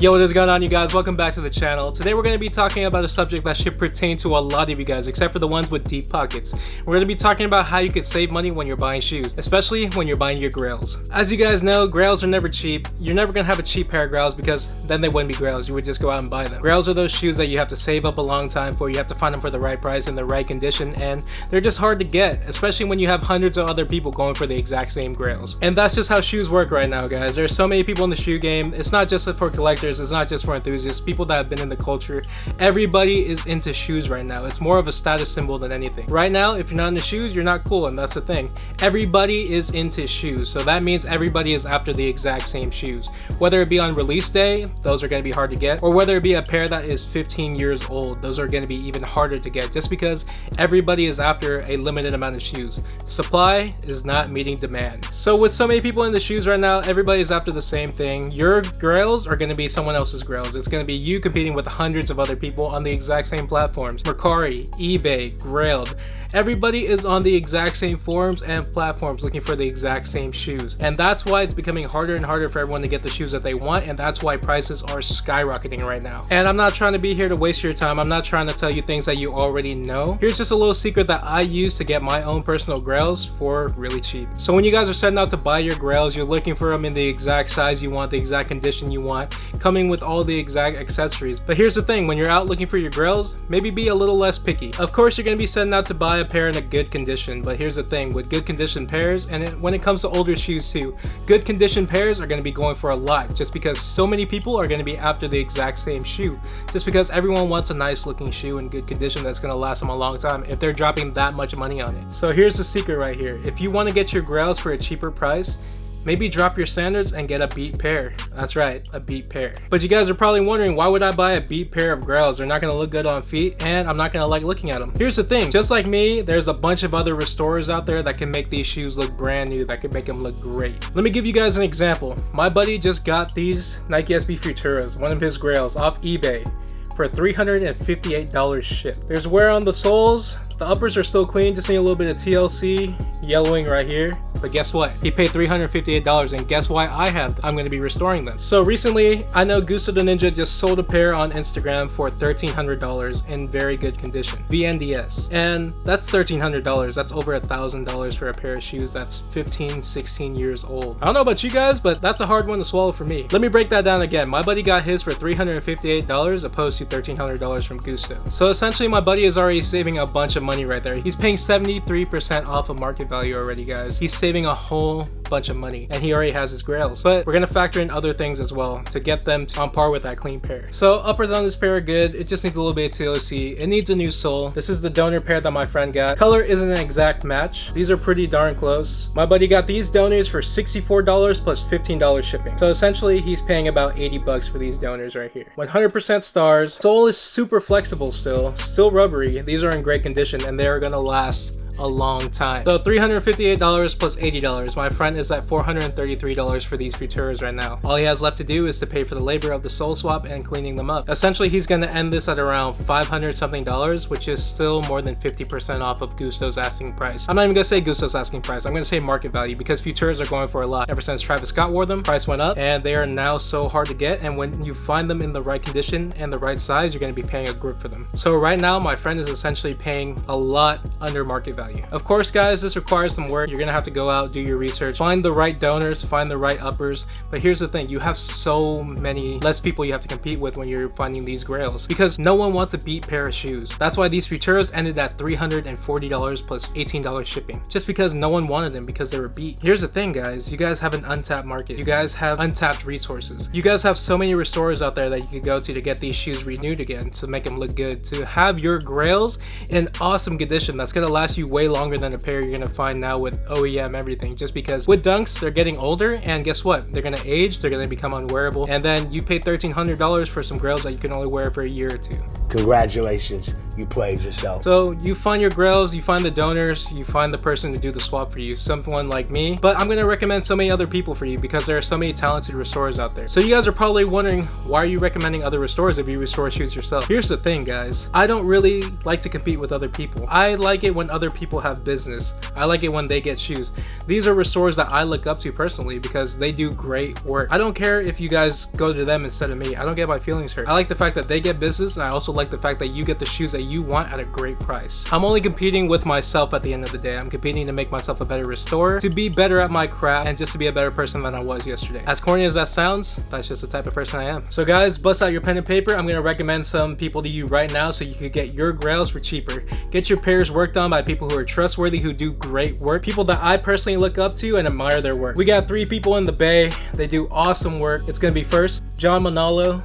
Yo, what is going on, you guys? Welcome back to the channel. Today we're going to be talking about a subject that should pertain to a lot of you guys, except for the ones with deep pockets. We're going to be talking about how you could save money when you're buying shoes, especially when you're buying your Grails. As you guys know, Grails are never cheap. You're never going to have a cheap pair of Grails because then they wouldn't be Grails. You would just go out and buy them. Grails are those shoes that you have to save up a long time for. You have to find them for the right price in the right condition, and they're just hard to get, especially when you have hundreds of other people going for the exact same Grails. And that's just how shoes work right now, guys. There's so many people in the shoe game. It's not just for collectors. It's not just for enthusiasts, people that have been in the culture. Everybody is into shoes right now. It's more of a status symbol than anything. Right now, if you're not into shoes, you're not cool, and that's the thing. Everybody is into shoes, so that means everybody is after the exact same shoes. Whether it be on release day, those are going to be hard to get, or whether it be a pair that is 15 years old, those are going to be even harder to get, just because everybody is after a limited amount of shoes. Supply is not meeting demand. So with so many people in the shoes right now, everybody is after the same thing. Your Grails are going to be someone else's Grails. It's going to be you competing with hundreds of other people on the exact same platforms. Mercari, eBay, Grail. Everybody is on the exact same forums and platforms looking for the exact same shoes. And that's why it's becoming harder and harder for everyone to get the shoes that they want, and that's why prices are skyrocketing right now. And I'm not trying to be here to waste your time. I'm not trying to tell you things that you already know. Here's just a little secret that I use to get my own personal Grails for really cheap. So when you guys are setting out to buy your Grails, you're looking for them in the exact size you want, the exact condition you want, coming with all the exact accessories. But here's the thing, when you're out looking for your Grails, maybe be a little less picky. Of course, you're going to be setting out to buy a pair in a good condition, but here's the thing, with good condition pairs, and when it comes to older shoes too, good condition pairs are going to be going for a lot, just because so many people are going to be after the exact same shoe, just because everyone wants a nice looking shoe in good condition that's going to last them a long time if they're dropping that much money on it. So here's the secret right here. If you want to get your Grails for a cheaper price, maybe drop your standards and get a beat pair. That's right, a beat pair. But you guys are probably wondering, why would I buy a beat pair of Grails? They're not gonna look good on feet, and I'm not gonna like looking at them. Here's the thing, just like me, there's a bunch of other restorers out there that can make these shoes look brand new, that can make them look great. Let me give you guys an example. My buddy just got these Nike SB Futuras, one of his Grails, off eBay for $358 shipped. There's wear on the soles. The uppers are still clean, just need a little bit of TLC, yellowing right here. But guess what? He paid $358, and guess why I'm going to be restoring them. So recently, I know Gusto the Ninja just sold a pair on Instagram for $1,300 in very good condition, VNDS. And that's $1,300. That's over $1,000 for a pair of shoes that's 15, 16 years old. I don't know about you guys, but that's a hard one to swallow for me. Let me break that down again. My buddy got his for $358 opposed to $1,300 from Gusto. So essentially, my buddy is already saving a bunch of money right there. He's paying 73% off of market value already, guys. He's saving a whole bunch of money, and he already has his Grails. But we're gonna factor in other things as well to get them on par with that clean pair. So uppers on this pair are good. It just needs a little bit of TLC. It needs a new sole. This is the donor pair that my friend got. Color isn't an exact match. These are pretty darn close. My buddy got these donors for $64 plus $15 shipping. So essentially, he's paying about 80 bucks for these donors right here. 100% stars. Sole is super flexible still rubbery. These are in great condition, and they are gonna last a long time. So $358 plus $80. My friend is at $433 for these Futuras right now. All he has left to do is to pay for the labor of the sole swap and cleaning them up. Essentially, he's going to end this at around $500 something, which is still more than 50% off of Gusto's asking price. I'm not even going to say Gusto's asking price. I'm going to say market value, because Futuras are going for a lot. Ever since Travis Scott wore them, price went up, and they are now so hard to get, and when you find them in the right condition and the right size, you're going to be paying a grip for them. So right now, my friend is essentially paying a lot under market value. Of course, guys, this requires some work. You're gonna have to go out, do your research, find the right donors, find the right uppers. But here's the thing, you have so many less people you have to compete with when you're finding these Grails, because no one wants a beat pair of shoes. That's why these Futuras ended at $340 plus $18 shipping, just because no one wanted them because they were beat. Here's the thing, guys, you guys have an untapped market. You guys have untapped resources. You guys have so many restorers out there that you could go to get these shoes renewed again, to make them look good, to have your Grails in awesome condition that's gonna last you way longer than a pair you're gonna find now with OEM everything, just because with Dunks they're getting older, and guess what, they're gonna age, they're gonna become unwearable, and then you paid $1,300 for some Grails that you can only wear for a year or two. Congratulations, you played yourself. So you find your grails, you find the donors, you find the person to do the swap for you, someone like me. But I'm gonna recommend so many other people for you because there are so many talented restorers out there. So you guys are probably wondering, why are you recommending other restorers if you restore shoes yourself? Here's the thing, guys. I don't really like to compete with other people. I like it when other people have business. I like it when they get shoes. These are restorers that I look up to personally because they do great work. I don't care if you guys go to them instead of me. I don't get my feelings hurt. I like the fact that they get business, and I also like the fact that you get the shoes that you want at a great price. I'm only competing with myself at the end of the day. I'm competing to make myself a better restorer, to be better at my craft, and just to be a better person than I was yesterday. As corny as that sounds, that's just the type of person I am. So guys, bust out your pen and paper. I'm gonna recommend some people to you right now so you could get your grails for cheaper. Get your pairs worked on by people who are trustworthy, who do great work, people that I personally look up to and admire their work. We got 3 people in the Bay. They do awesome work. It's gonna be first, John Manalo.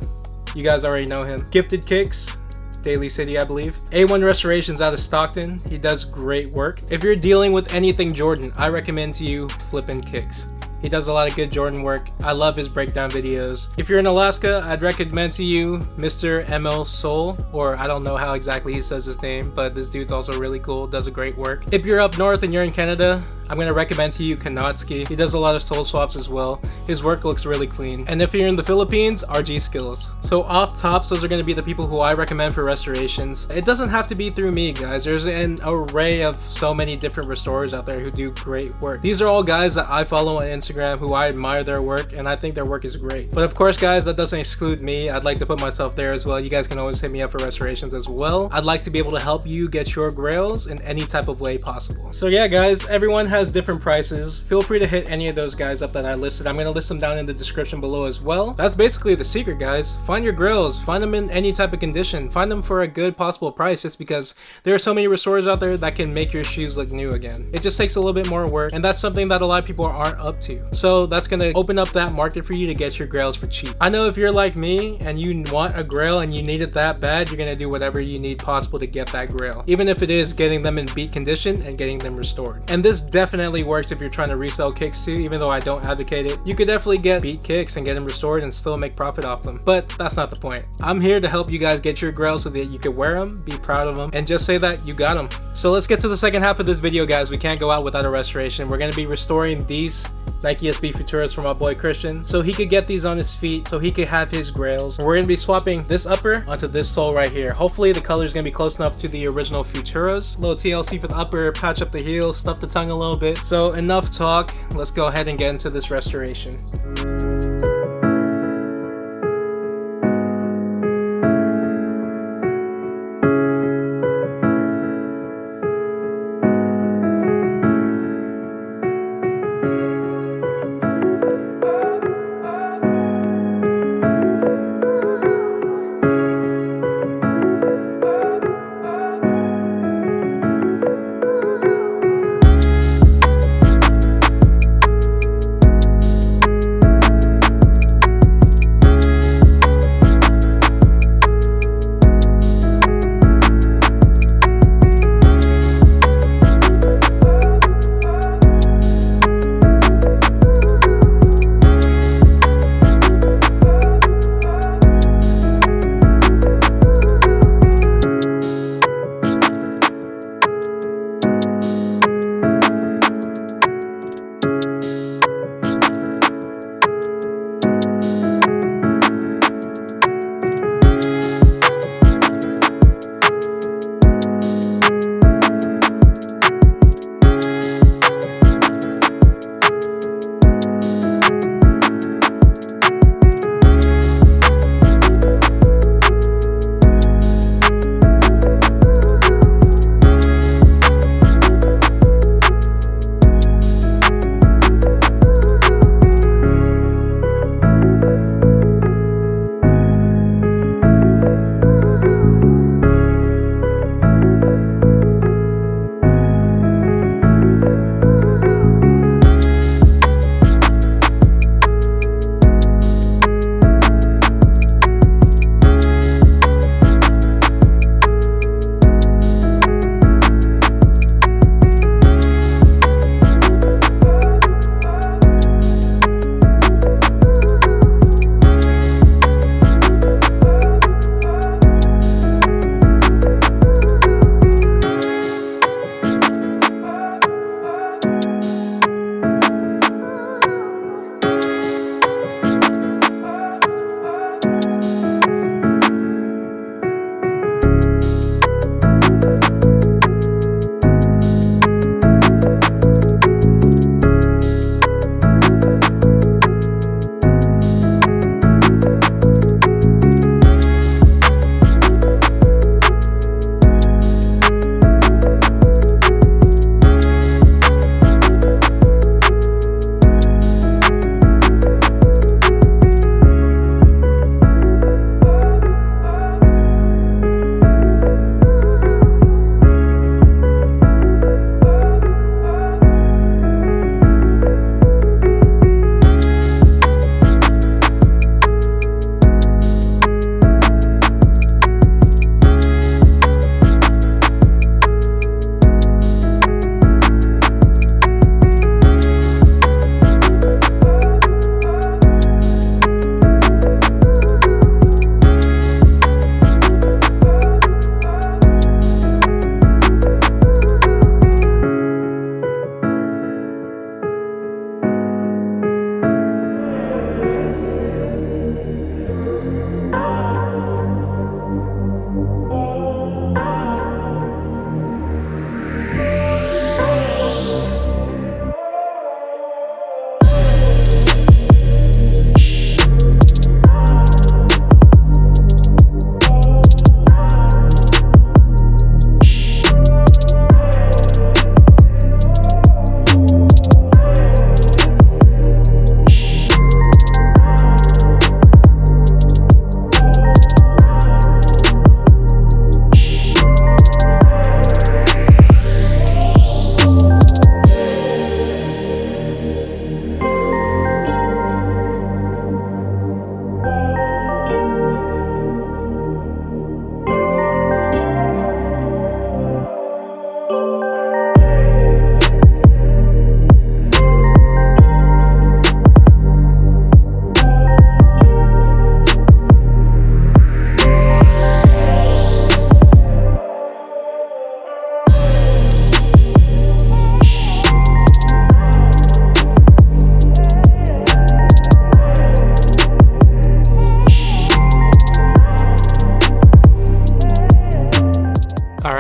You guys already know him. Gifted Kicks, Daly City, I believe. A1 Restorations out of Stockton. He does great work. If you're dealing with anything Jordan, I recommend to you Flippin' Kicks. He does a lot of good Jordan work. I love his breakdown videos. If you're in Alaska, I'd recommend to you Mr. ML Soul, or I don't know how exactly he says his name, but this dude's also really cool, does a great work. If you're up north and you're in Canada, I'm gonna recommend to you Kanatsky. He does a lot of soul swaps as well. His work looks really clean. And if you're in the Philippines, RG Skills. So off tops, those are gonna be the people who I recommend for restorations. It doesn't have to be through me, guys. There's an array of so many different restorers out there who do great work. These are all guys that I follow on Instagram, who I admire their work, and I think their work is great. But of course, guys, that doesn't exclude me. I'd like to put myself there as well. You guys can always hit me up for restorations as well. I'd like to be able to help you get your grails in any type of way possible. So yeah, guys, everyone has different prices. Feel free to hit any of those guys up that I listed. I'm gonna list them down in the description below as well. That's basically the secret, guys. Find your grails. Find them in any type of condition. Find them for a good possible price, just because there are so many restorers out there that can make your shoes look new again. It just takes a little bit more work, and that's something that a lot of people aren't up to. So that's gonna open up that market for you to get your grails for cheap. I know if you're like me and you want a grail and you need it that bad, you're gonna do whatever you need possible to get that grail, even if it is getting them in beat condition and getting them restored. And this definitely works if you're trying to resell kicks too, even though I don't advocate it. You could definitely get beat kicks and get them restored and still make profit off them, but that's not the point. I'm here to help you guys get your grails so that you can wear them, be proud of them, and just say that you got them. So let's get to the second half of this video, guys. We can't go out without a restoration. We're gonna be restoring these Nike SB Futuras for my boy Christian, so he could get these on his feet, so he could have his grails. And we're gonna be swapping this upper onto this sole right here. Hopefully the color is gonna be close enough to the original Futuras. Little TLC for the upper, patch up the heel, stuff the tongue a little bit. So enough talk, let's go ahead and get into this restoration.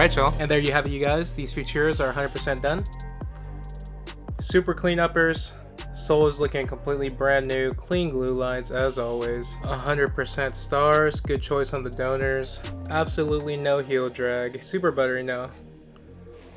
Alright y'all, and there you have it you guys. These Futuras are 100% done. Super clean uppers. Sole is looking completely brand new. Clean glue lines as always. 100% stars. Good choice on the donors. Absolutely no heel drag. Super buttery now.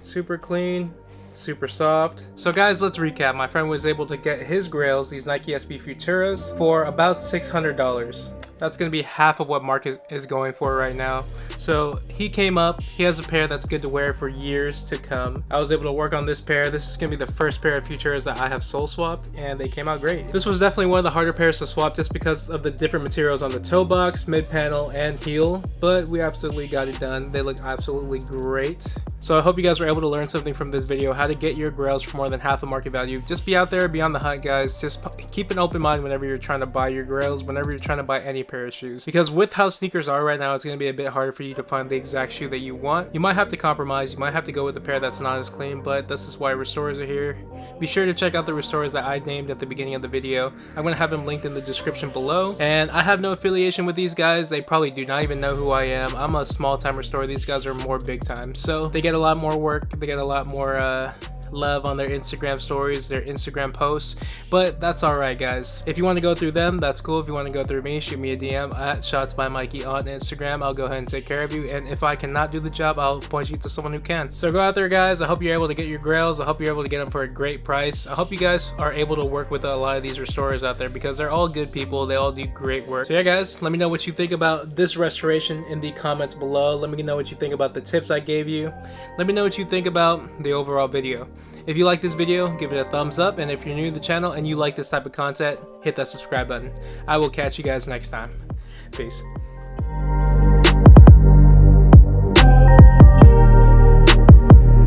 Super clean. Super soft. So guys, let's recap. My friend was able to get his Grails, these Nike SB Futuras, for about $600. That's going to be half of what Mark is going for right now. So he came up, he has a pair that's good to wear for years to come. I was able to work on this pair. This is going to be the first pair of Futuras that I have sole swapped, and they came out great. This was definitely one of the harder pairs to swap just because of the different materials on the toe box, mid panel, and heel, but we absolutely got it done. They look absolutely great. So I hope you guys were able to learn something from this video, how to get your Grails for more than half of market value. Just be out there, be on the hunt, guys. Just keep an open mind whenever you're trying to buy your Grails, whenever you're trying to buy any pair of shoes. Because with how sneakers are right now, it's going to be a bit harder for you to find the exact shoe that you want. You might have to compromise, you might have to go with a pair that's not as clean, but this is why restorers are here. Be sure to check out the restorers that I named at the beginning of the video. I'm going to have them linked in the description below. And I have no affiliation with these guys. They probably do not even know who I am. I'm a small time restorer. These guys are more big time. So they get a lot more work. They get a lot more love on their Instagram stories, their Instagram posts, but that's alright guys. If you want to go through them, that's cool. If you want to go through me, shoot me a DM at Shotsbymikey on Instagram. I'll go ahead and take care of you, and if I cannot do the job, I'll point you to someone who can. So go out there guys. I hope you're able to get your Grails. I hope you're able to get them for a great price. I hope you guys are able to work with a lot of these restorers out there because they're all good people. They all do great work. So yeah guys, let me know what you think about this restoration in the comments below. Let me know what you think about the tips I gave you. Let me know what you think about the overall video. If you like this video, give it a thumbs up, and if you're new to the channel and you like this type of content, hit that subscribe button. I will catch you guys next time. Peace.